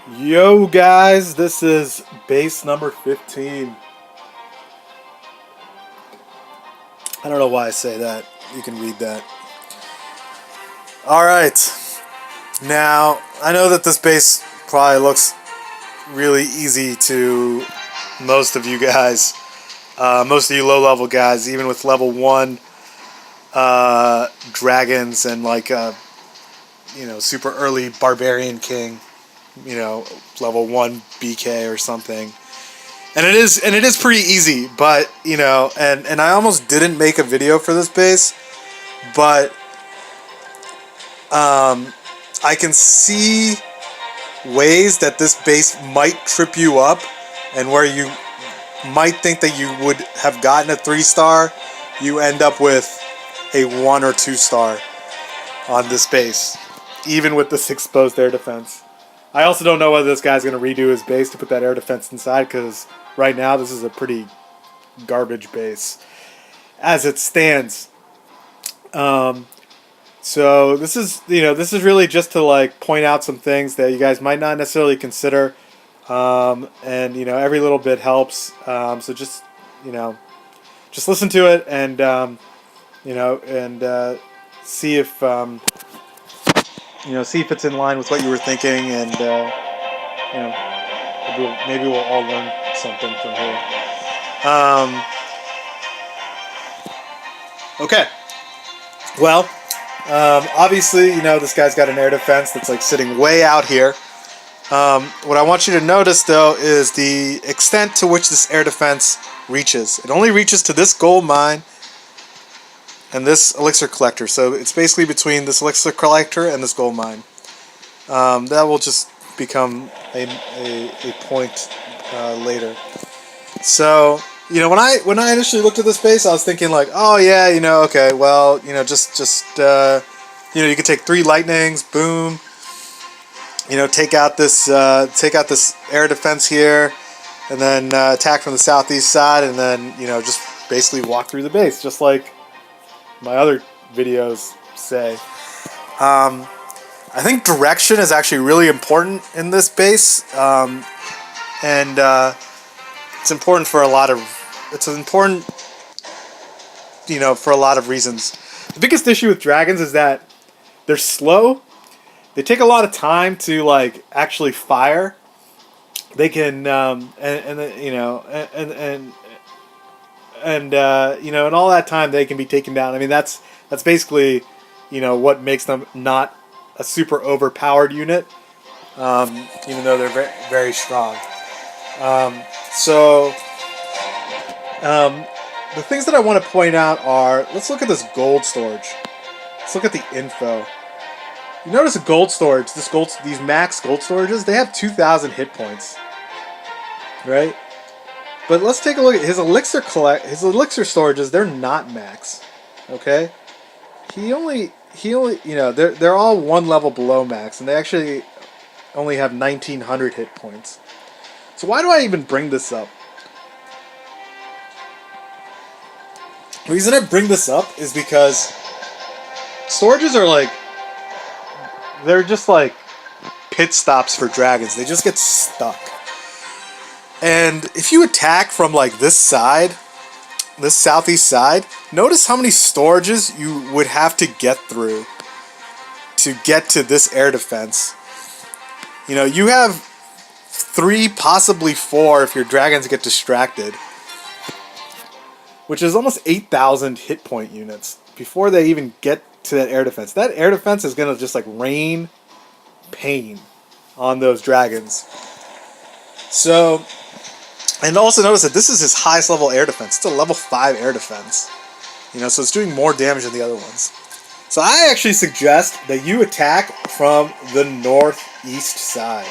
Yo, guys, this is base number 15. I don't know why I say that. You can read that. All right. Now, I know that this base probably looks really easy to most of you guys, most of you low level guys, even with level 1 dragons and super early barbarian king, level 1 BK or something. And it is pretty easy, but and I almost didn't make a video for this base, but I can see ways that this base might trip you up, and where you might think that you would have gotten a 3-star, you end up with a 1 or 2-star on this base, even with this exposed air defense. I also don't know whether this guy's going to redo his base to put that air defense inside, because right now this is a pretty garbage base as it stands. So this is really just to point out some things that you guys might not necessarily consider, and every little bit helps. So just listen to it and see if see if it's in line with what you were thinking, and maybe we'll all learn something from here. Okay. Well, obviously, this guy's got an air defense that's sitting way out here. What I want you to notice, though, is the extent to which this air defense reaches. It only reaches to this gold mine and this elixir collector. So it's basically between this elixir collector and this gold mine. That will just become a point later. So when I initially looked at this base, I was thinking oh yeah, okay, well, just you could take 3 lightnings, boom. Take out this air defense here, and then attack from the southeast side, and then just basically walk through the base, just like my other videos say. I think direction is actually really important in this base, and it's important for a lot of for a lot of reasons. The biggest issue with dragons is that they're slow. They take a lot of time to actually fire. They can and all that time they can be taken down. I mean, that's basically what makes them not a super overpowered unit, even though they're very, very strong. The things that I want to point out are, let's look at this gold storage. Let's look at the info. You notice a gold storage, these max gold storages, they have 2,000 hit points, right? But let's take a look at his elixir storages. They're not max, okay? He only they're all 1 level below max, and they actually only have 1,900 hit points. So why do I even bring this up? The reason I bring this up is because storages are they're just pit stops for dragons. They just get stuck. And if you attack from this side, this southeast side, notice how many storages you would have to get through to get to this air defense. You have 3, possibly 4 if your dragons get distracted, which is almost 8,000 hit point units before they even get to that air defense. That air defense is going to just rain pain on those dragons. So, and also notice that this is his highest level air defense. It's a level 5 air defense. So it's doing more damage than the other ones. So I actually suggest that you attack from the northeast side,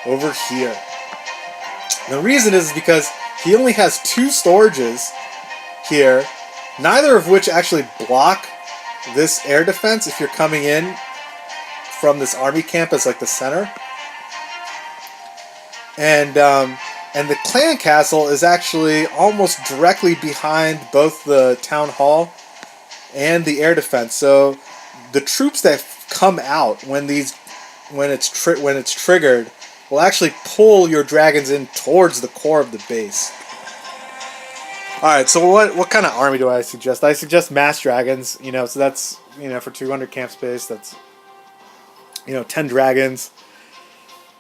over here. The reason is because he only has 2 storages here, neither of which actually block this air defense if you're coming in from this army camp as the center. And the clan castle is actually almost directly behind both the town hall and the air defense. So the troops that come out when it's triggered will actually pull your dragons in towards the core of the base. Alright, so what kind of army do I suggest? I suggest mass dragons, you know, so that's, you know, for 200 camp space, that's, you know, 10 dragons.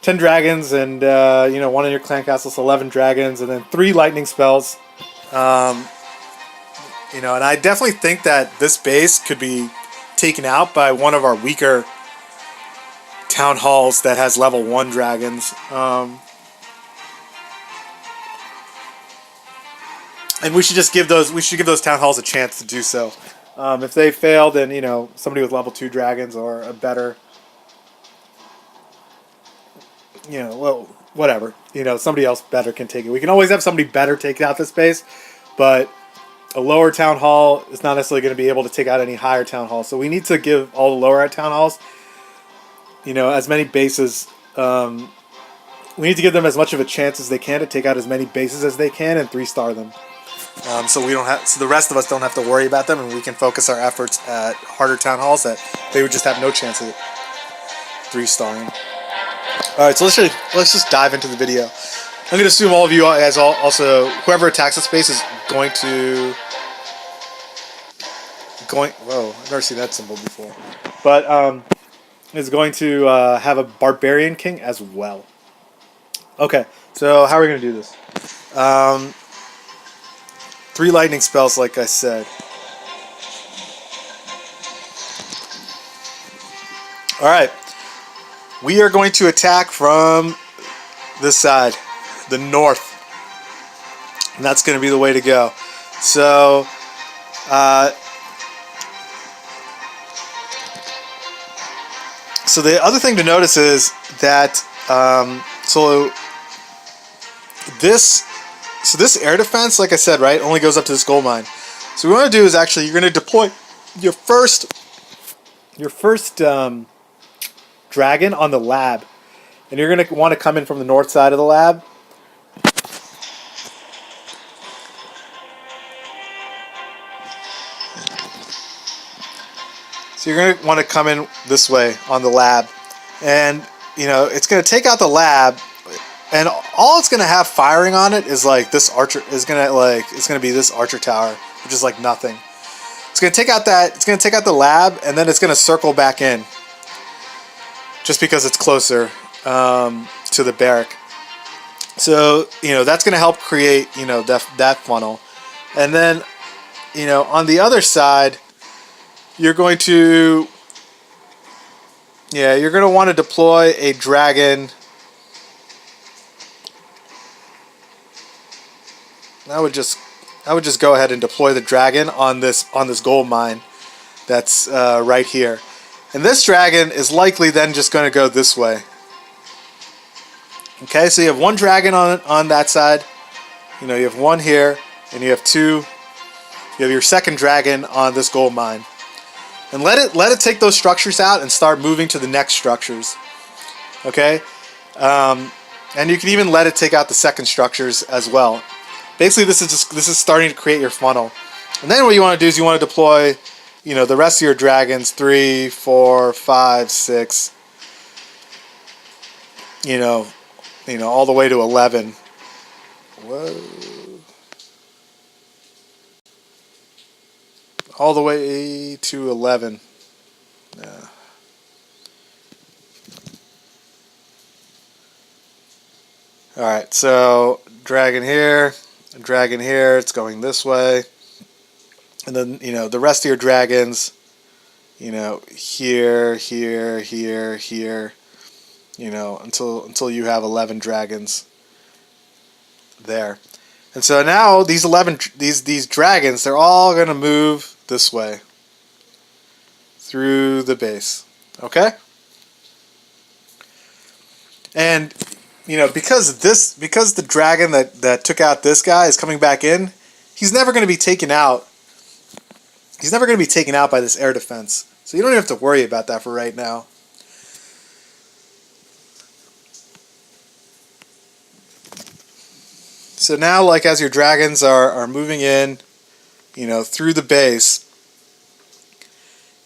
10 dragons and, you know, one in your clan castle, so 11 dragons, and then 3 lightning spells. You know, and I definitely think that this base could be taken out by one of our weaker town halls that has level 1 dragons. And we should just give those town halls a chance to do so. If they fail, then, you know, somebody with level 2 dragons or a better, you know, well, whatever. You know, somebody else better can take it. We can always have somebody better take out this base, but a lower town hall is not necessarily going to be able to take out any higher town halls. So we need to give all the lower town halls, you know, as many bases. We need to give them as much of a chance as they can to take out as many bases as they can and 3-star them. So we don't have, so the rest of us don't have to worry about them, and we can focus our efforts at harder town halls that they would just have no chance of 3-starring. All right, so let's just dive into the video. I'm going to assume all of you guys also, whoever attacks the space is going to whoa, I've never seen that symbol before, but is going to have a barbarian king as well. Okay, so how are we going to do this? 3 lightning spells, like I said. Alright. We are going to attack from this side, the north. And that's going to be the way to go. So, so the other thing to notice is that, so this air defense, like I said, right, only goes up to this gold mine. So what we want to do is actually, you're going to deploy your first dragon on the lab, and you're going to want to come in from the north side of the lab. So you're going to want to come in this way on the lab, and you know it's going to take out the lab. And all it's gonna have firing on it is like this archer is gonna it's gonna be this archer tower, which is like nothing. It's gonna take out the lab, and then it's gonna circle back in, just because it's closer to the barrack. So you know that's gonna help create that funnel, and then on the other side, you're going to want to deploy a dragon. I would just go ahead and deploy the dragon on this gold mine that's right here, and this dragon is likely then just going to go this way. Okay, so you have 1 dragon on that side, you have 1 here, and you have 2. You have your second dragon on this gold mine, and let it take those structures out and start moving to the next structures. Okay, and you can even let it take out the second structures as well. Basically, this is starting to create your funnel, and then what you want to do is you want to deploy, the rest of your dragons, 3, 4, 5, 6, all the way to 11. Whoa! All the way to 11. Yeah. All right, so dragon here. Dragon here, it's going this way, and then the rest of your dragons, here, until you have 11 dragons there. And so now these dragons, they're all going to move this way through the base. Okay? And because the dragon that took out this guy is coming back in, he's never going to be taken out. He's never going to be taken out by this air defense. So you don't even have to worry about that for right now. So now, like, as your dragons are moving in, through the base,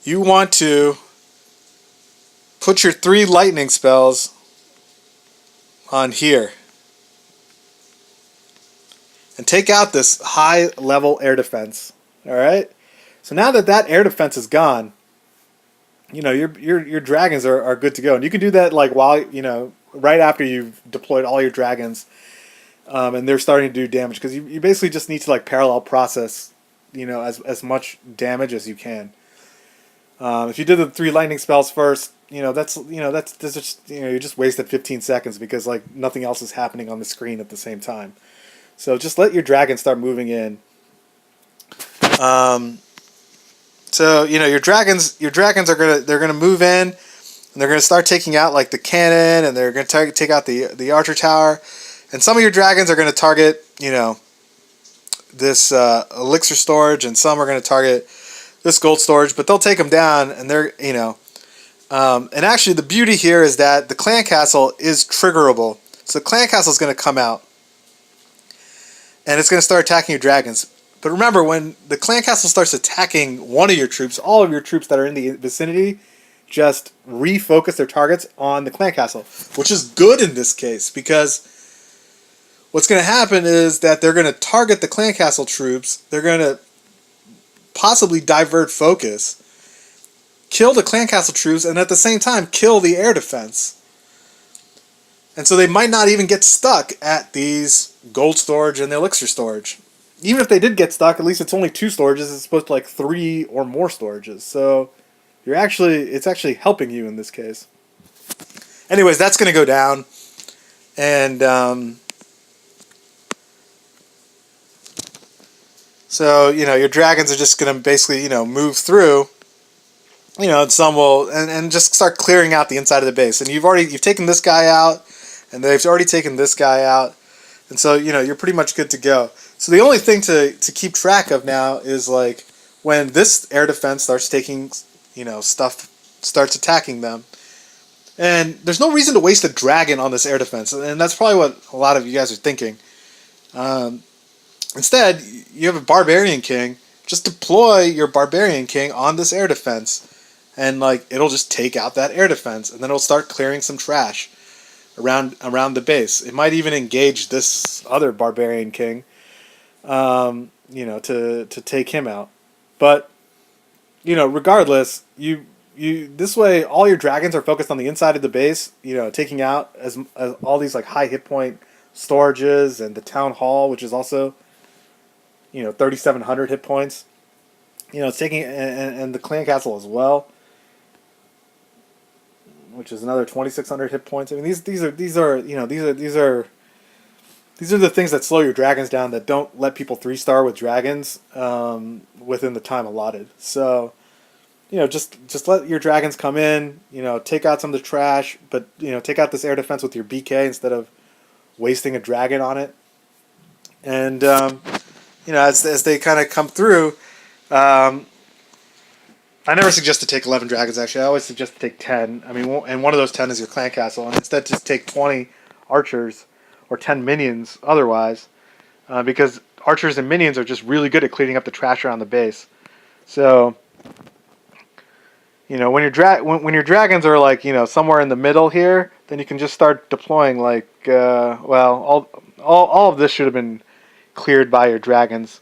you want to put your 3 lightning spells on here and take out this high level air defense. All right. So now that that air defense is gone, you know your dragons are good to go, and you can do that like while right after you've deployed all your dragons, and they're starting to do damage because you basically just need to like parallel process, as much damage as you can. If you did the 3 lightning spells first, that's just you just wasted 15 seconds because like nothing else is happening on the screen at the same time. So just let your dragons start moving in. So your dragons are gonna move in, and they're gonna start taking out like the cannon, and they're gonna take out the archer tower, and some of your dragons are gonna target this elixir storage, and some are gonna target this gold storage, but they'll take them down, and they're and actually the beauty here is that the clan castle is triggerable, so the clan castle is gonna come out, and it's gonna start attacking your dragons. But remember, when the clan castle starts attacking one of your troops, all of your troops that are in the vicinity just refocus their targets on the clan castle, which is good in this case because what's going to happen is that they're going to target the clan castle troops. They're going to possibly divert focus, kill the clan castle troops, and at the same time kill the air defense. And so they might not even get stuck at these gold storage and the elixir storage. Even if they did get stuck, at least it's only 2 storages as opposed to like 3 or more storages. So it's actually helping you in this case. Anyways, that's going to go down, and so your dragons are just going to basically move through. And some will and just start clearing out the inside of the base. And you've taken this guy out, and they've already taken this guy out, and so you're pretty much good to go. So the only thing to keep track of now is like when this air defense starts taking, starts attacking them. And there's no reason to waste a dragon on this air defense. And that's probably what a lot of you guys are thinking. Instead, you have a barbarian king. Just deploy your barbarian king on this air defense. And like it'll just take out that air defense. And then it'll start clearing some trash around the base. It might even engage this other barbarian king. To take him out. But, regardless, you this way all your dragons are focused on the inside of the base, taking out as all these like high hit point storages and the town hall, which is also 3,700 hit points. It's taking and the clan castle as well, which is another 2,600 hit points. I mean these are the things that slow your dragons down, that don't let people 3-star with dragons within the time allotted. So, just let your dragons come in, take out some of the trash, but, take out this air defense with your BK instead of wasting a dragon on it. And, as they kind of come through, I never suggest to take 11 dragons, actually. I always suggest to take 10. I mean, and one of those 10 is your clan castle, and instead just take 20 archers or 10 minions otherwise, because archers and minions are just really good at cleaning up the trash around the base. So, when your dragons are like somewhere in the middle here, then you can just start deploying like all of this should have been cleared by your dragons.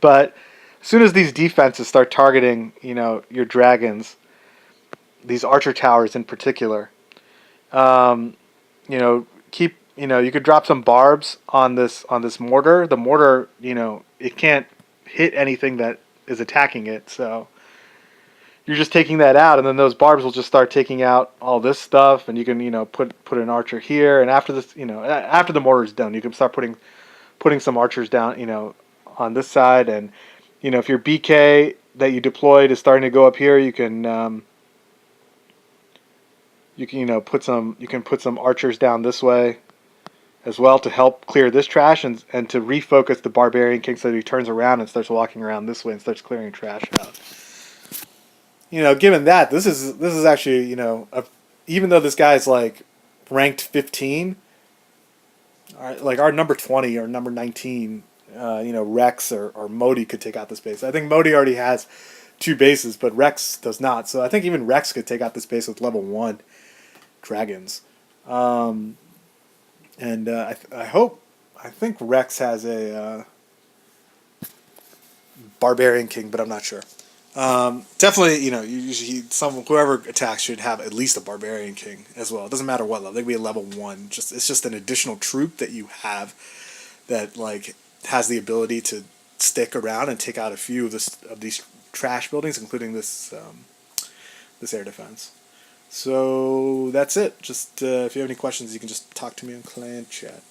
But as soon as these defenses start targeting your dragons, these archer towers in particular, keep. You could drop some barbs on this mortar. The mortar, it can't hit anything that is attacking it. So you're just taking that out, and then those barbs will just start taking out all this stuff. And you can, put an archer here. And after this, after the mortar is done, you can start putting some archers down, on this side. And if your BK that you deployed is starting to go up here, you can put some archers down this way as well to help clear this trash and to refocus the barbarian king so that he turns around and starts walking around this way and starts clearing trash out. Given that this is actually even though this guy's like ranked 15, like our number 20 or number 19, Rex or Modi could take out this base. I think Modi already has 2 bases, but Rex does not. So I think even Rex could take out this base with level 1 dragons. And I think Rex has a Barbarian King, but I'm not sure. Definitely, usually whoever attacks should have at least a Barbarian King as well. It doesn't matter what level; they could be a level 1. It's just an additional troop that you have that like has the ability to stick around and take out a few of these trash buildings, including this air defense. So that's it. Just if you have any questions, you can just talk to me on clan chat.